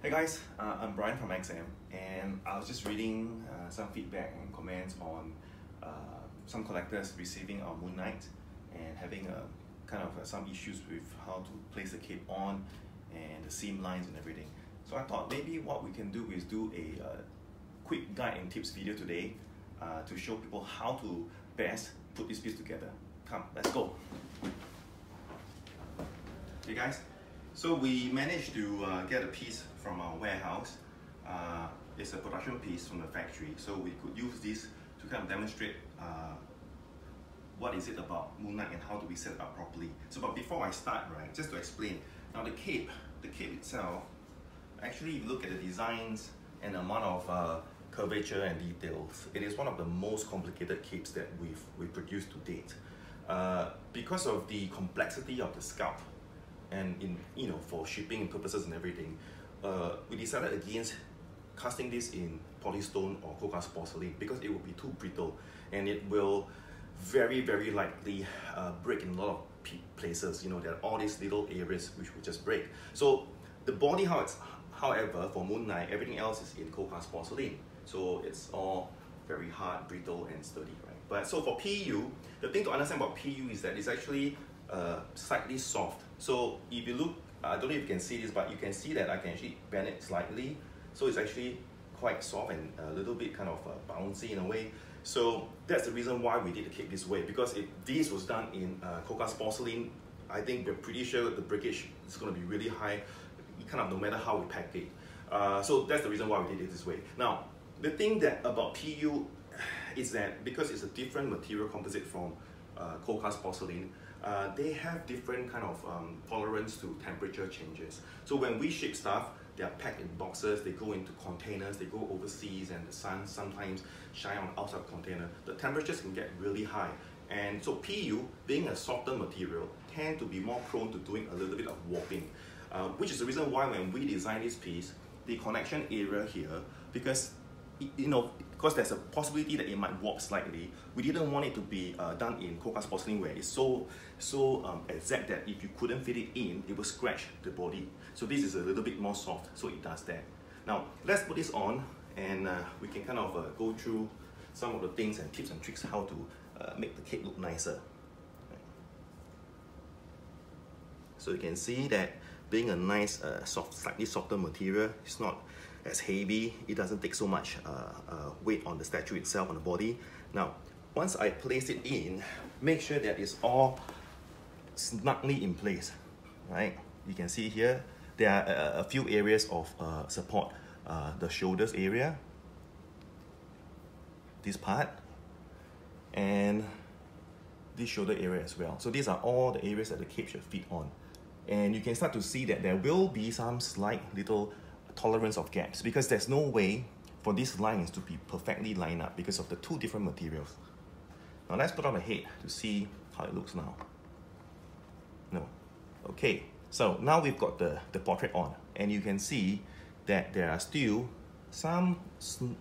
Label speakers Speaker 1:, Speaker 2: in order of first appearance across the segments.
Speaker 1: Hey guys, I'm Brian from XM, and I was just reading some feedback and comments on some collectors receiving our Moon Knight and having some issues with how to place the cape on and the seam lines and everything. So I thought maybe what we can do is do a quick guide and tips video today to show people how to best put this piece together. Come, let's go. Okay guys, so we managed to get a piece from our warehouse. It's a production piece from the factory, so we could use this to kind of demonstrate what is it about Moon Knight and how do we set it up properly. So, but before I start, right, just to explain, now the cape itself, actually if you look at the designs and the amount of curvature and details, it is one of the most complicated capes that we've produced to date. Because of the complexity of the sculpt and for shipping purposes and everything, we decided against casting this in polystone or cold-cast porcelain because it will be too brittle and it will very likely break in a lot of places. There are all these little areas which will just break. So the body, however, for Moon Knight, everything else is in cold-cast porcelain, so it's all very hard, brittle and sturdy, right? But so for PU, the thing to understand about PU is that it's actually slightly soft. So if you look, I don't know if you can see this, but you can see that I can actually bend it slightly. So it's actually quite soft and a little bit kind of bouncy in a way. So that's the reason why we did the cape this way, because if this was done in cold-cast porcelain, I think we're pretty sure the breakage is going to be really high, no matter how we pack it. So that's the reason why we did it this way. Now, the thing that about PU is that because it's a different material composite from cold-cast porcelain, they have different kind of tolerance to temperature changes. So when we ship stuff, they are packed in boxes, they go into containers, they go overseas, and the sun sometimes shine on the outside container. The temperatures can get really high. And so PU, being a softer material, tend to be more prone to doing a little bit of warping, which is the reason why when we designed this piece, the connection area here, because because there's a possibility that it might warp slightly, we didn't want it to be done in cold-cast porcelain where it's so exact that if you couldn't fit it in, it will scratch the body. So this is a little bit more soft, so it does that. Now let's put this on and we can kind of go through some of the things and tips and tricks how to make the cape look nicer. So you can see that being a nice, slightly softer material, it's not as heavy, it doesn't take so much weight on the statue itself, on the body. Now, once I place it in, make sure that it's all snugly in place, right? You can see here, there are a few areas of support, the shoulders area, this part, and this shoulder area as well. So these are all the areas that the cape should fit on. And you can start to see that there will be some slight little tolerance of gaps because there's no way for these lines to be perfectly lined up because of the two different materials. Now let's put on the head to see how it looks now. No. Okay, so now we've got the portrait on and you can see that there are still some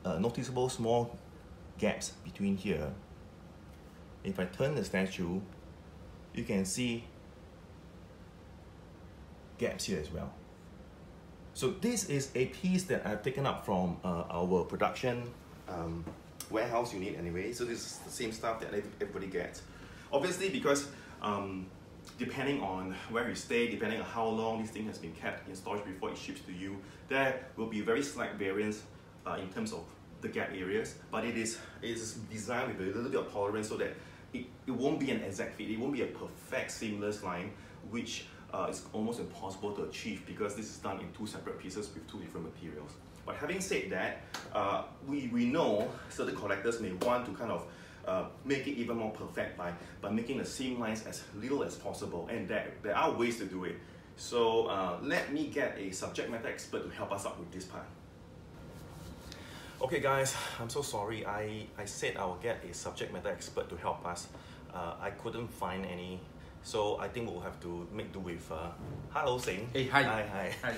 Speaker 1: noticeable small gaps between here. If I turn the statue, you can see gaps here as well. So this is a piece that I've taken up from our production warehouse unit anyway. So this is the same stuff that everybody gets. Obviously, because depending on where you stay, depending on how long this thing has been kept in storage before it ships to you, there will be very slight variance in terms of the gap areas. But it is designed with a little bit of tolerance so that it won't be an exact fit. It won't be a perfect seamless line, which it's almost impossible to achieve because this is done in two separate pieces with two different materials. But having said that, we know certain collectors may want to kind of make it even more perfect by making the seam lines as little as possible, and there are ways to do it. So let me get a subject matter expert to help us out with this part. Okay guys, I'm so sorry. I said I will get a subject matter expert to help us. I couldn't find any. So I think we'll have to make do with hello Sing.
Speaker 2: Hey, hi.
Speaker 1: Hi.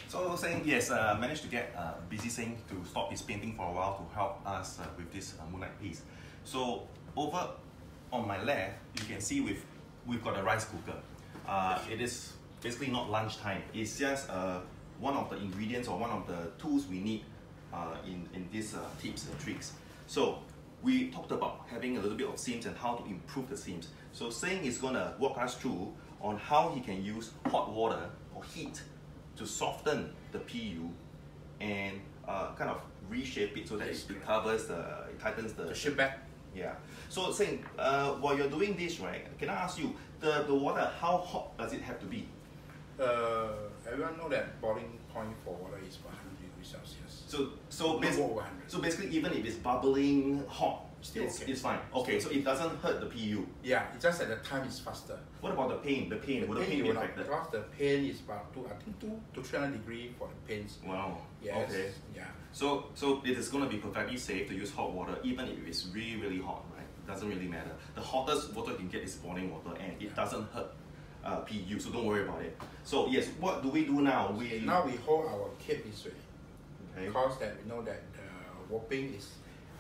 Speaker 1: So Sing, yes, managed to get Busy Sing to stop his painting for a while to help us with this Moon Knight piece. So over on my left, you can see we've got a rice cooker. It is basically not lunchtime. It's just one of the ingredients or one of the tools we need in these tips and tricks. So we talked about having a little bit of seams and how to improve the seams. So Seng is going to walk us through on how he can use hot water or heat to soften the PU and kind of reshape it so that it covers it tightens the
Speaker 2: shape back.
Speaker 1: Yeah. So Seng, while you're doing this, right, can I ask you, the water, how hot does it have to be?
Speaker 2: Everyone know that boiling point for water is 100 degrees Celsius.
Speaker 1: So basically, even if it's bubbling hot,
Speaker 2: Still okay.
Speaker 1: It's fine. Okay, so it doesn't hurt the PU.
Speaker 2: Yeah, it's just that the time is faster.
Speaker 1: What about the pain? Will the pain be affected?
Speaker 2: Because the pain is about 2 to 300 degrees for the pains.
Speaker 1: Wow.
Speaker 2: Yes.
Speaker 1: Okay.
Speaker 2: Yeah.
Speaker 1: So it is going to be perfectly safe to use hot water, even if it's really, really hot, right? It doesn't really matter. The hottest water you can get is boiling water, and it doesn't hurt PU, so don't worry about it. So yes, what do we do now?
Speaker 2: Now we hold our cape this way.
Speaker 1: Okay.
Speaker 2: Because that we know that the warping is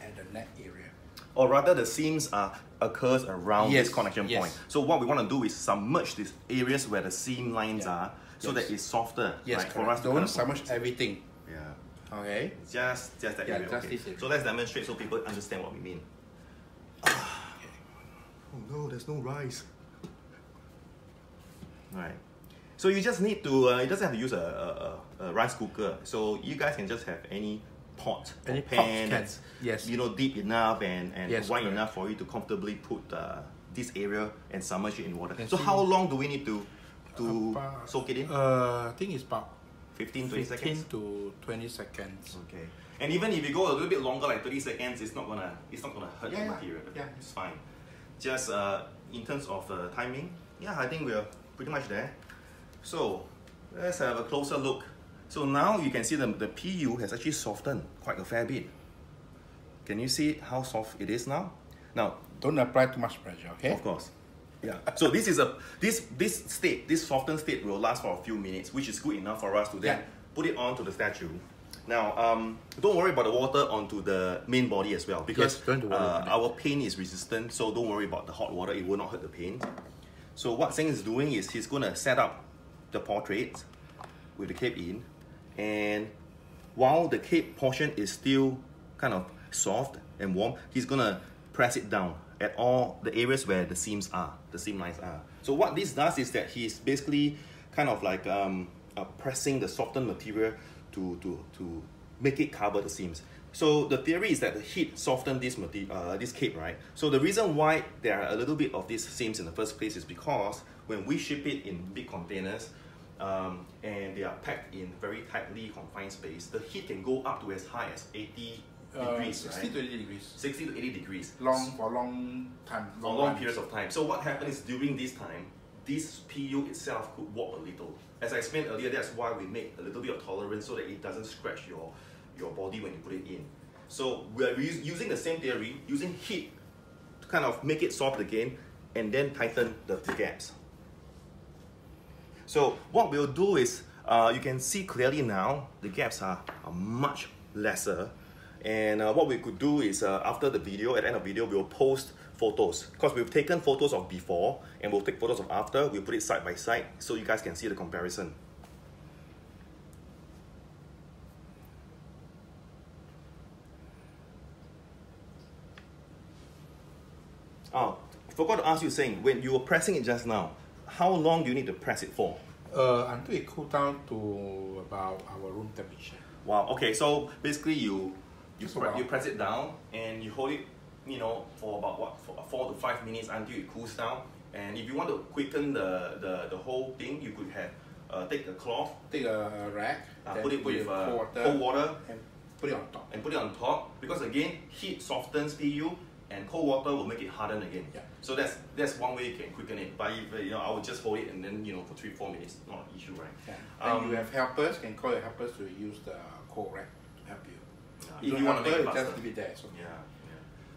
Speaker 2: at the neck area.
Speaker 1: Or rather, the seams occurs around this connection point. So what we want to do is submerge these areas where the seam lines are, so that it's softer.
Speaker 2: Yes,
Speaker 1: right? For us
Speaker 2: don't submerge everything.
Speaker 1: Yeah.
Speaker 2: Okay.
Speaker 1: Just that area.
Speaker 2: Just
Speaker 1: okay.
Speaker 2: this area.
Speaker 1: So let's demonstrate so people understand what we mean.
Speaker 2: Okay.
Speaker 1: Oh no, there's no rice. Right. So you just need to, it doesn't have to use a rice cooker. So you guys can just have any pot,
Speaker 2: any
Speaker 1: pan
Speaker 2: pot
Speaker 1: that's
Speaker 2: yes.
Speaker 1: Deep enough and
Speaker 2: yes,
Speaker 1: wide
Speaker 2: correct.
Speaker 1: enough for you to comfortably put this area and submerge it in water. So
Speaker 2: see,
Speaker 1: how long do we need to soak it in?
Speaker 2: I think it's about
Speaker 1: 15-20 seconds?
Speaker 2: 15 to 20 seconds.
Speaker 1: Okay. And even if you go a little bit longer, like 30 seconds, it's not gonna hurt the material.
Speaker 2: Yeah.
Speaker 1: It's fine. Just in terms of timing, yeah, I think we're pretty much there. So let's have a closer look. So now you can see the PU has actually softened quite a fair bit. Can you see how soft it is now? Now,
Speaker 2: don't apply too much pressure, okay?
Speaker 1: Of course. Yeah. So this is this softened state will last for a few minutes, which is good enough for us to then put it onto the statue. Now, don't worry about the water onto the main body as well, because our paint is resistant, so don't worry about the hot water, it will not hurt the paint. So what Seng is doing is he's going to set up the portrait with the cape in, and while the cape portion is still kind of soft and warm, he's going to press it down at all the areas where the seam lines are. So what this does is that he's basically kind of like pressing the softened material to make it cover the seams. So the theory is that the heat softened this cape, right? So the reason why there are a little bit of these seams in the first place is because when we ship it in big containers and they are packed in very tightly confined space, the heat can go up to as high as 80 degrees,
Speaker 2: 60 to 80 degrees.
Speaker 1: 60 to 80 degrees.
Speaker 2: For long time.
Speaker 1: For long periods of time. So what happens is during this time, this PU itself could warp a little. As I explained earlier, that's why we make a little bit of tolerance so that it doesn't scratch your body when you put it in. So we're using the same theory, using heat to kind of make it soft again and then tighten the gaps. So what we'll do is, you can see clearly now, the gaps are much lesser. And what we could do is, after the video, at the end of the video, we'll post photos. Because we've taken photos of before, and we'll take photos of after, we'll put it side by side, so you guys can see the comparison. Oh, I forgot to ask you, Seng, when you were pressing it just now, how long do you need to press it for?
Speaker 2: Until it cool down to about our room temperature.
Speaker 1: Wow, okay, so basically you press it down and you hold it, for about what, 4 to 5 minutes until it cools down. And if you want to quicken the whole thing, you could have take a cloth,
Speaker 2: take a rack,
Speaker 1: put it with cold water,
Speaker 2: and put it on top.
Speaker 1: Because again, heat softens PU, and cold water will make it harden again.
Speaker 2: Yeah.
Speaker 1: So that's one way you can quicken it. But if I would just hold it and then for 3-4 minutes, not an issue, right?
Speaker 2: Yeah. And you have helpers, can call your helpers to use the cold rack to help you.
Speaker 1: If you want to make it faster.
Speaker 2: Just leave it there. So.
Speaker 1: Yeah.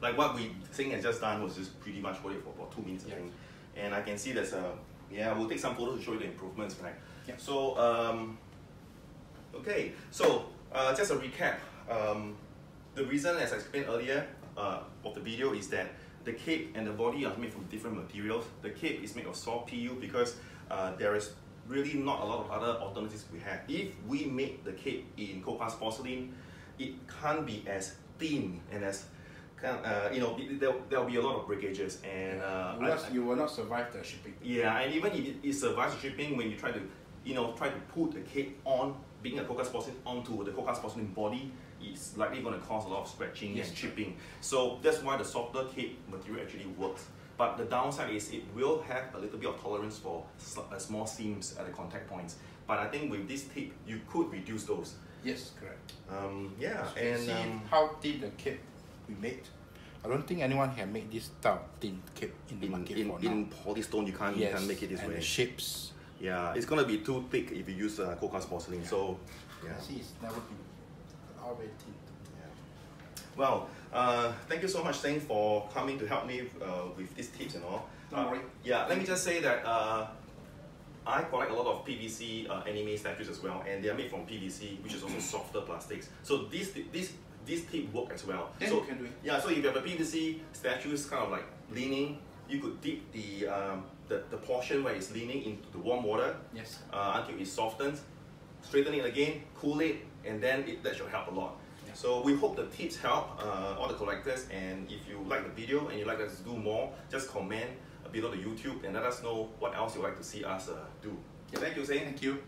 Speaker 1: Like what Seng has just done was just pretty much hold it for about 2 minutes, I think. And I can see there's we'll take some photos to show you the improvements, right?
Speaker 2: Yeah.
Speaker 1: So okay, so just a recap. The reason, as I explained earlier, of the video is that the cape and the body are made from different materials. The cape is made of soft PU because there is really not a lot of other alternatives we have. If we make the cape in cold cast porcelain, it can't be as thin and as there'll be a lot of breakages, and
Speaker 2: you will not survive the shipping.
Speaker 1: Yeah, and even if it survives the shipping, when you try to put the cape on, being a cold cast porcelain, onto the cold cast porcelain body, it's likely going to cause a lot of scratching and chipping. So that's why the softer cape material actually works. But the downside is it will have a little bit of tolerance for small seams at the contact points. But I think with this tip, you could reduce those.
Speaker 2: Yes, correct.
Speaker 1: Yeah,
Speaker 2: so and see how thin the cape we made. I don't think anyone can make this style thin cape in the market for now.
Speaker 1: In polystone, you can't make it this way.
Speaker 2: And the shapes.
Speaker 1: Yeah, it's gonna be too thick if you use cold cast porcelain. Yeah. So, yeah.
Speaker 2: See, it's never been all very thin.
Speaker 1: Yeah. Well, thank you so much, Seng, for coming to help me with these tips and all.
Speaker 2: Don't worry.
Speaker 1: Yeah, let me just say that I collect a lot of PVC anime statues as well, and they are made from PVC, which is also softer plastics. So this tip work as well.
Speaker 2: Yeah,
Speaker 1: so
Speaker 2: you can do it.
Speaker 1: Yeah, so if you have a PVC statue kind of like leaning, you could dip the portion where it's leaning into the warm water.
Speaker 2: Yes.
Speaker 1: Until it softens, straighten it again, cool it, and then that should help a lot. Yeah. So we hope the tips help all the collectors, and if you like the video and you'd like us to do more, just comment below the YouTube and let us know what else you'd like to see us do. Okay, thank you, Seng.
Speaker 2: Thank you.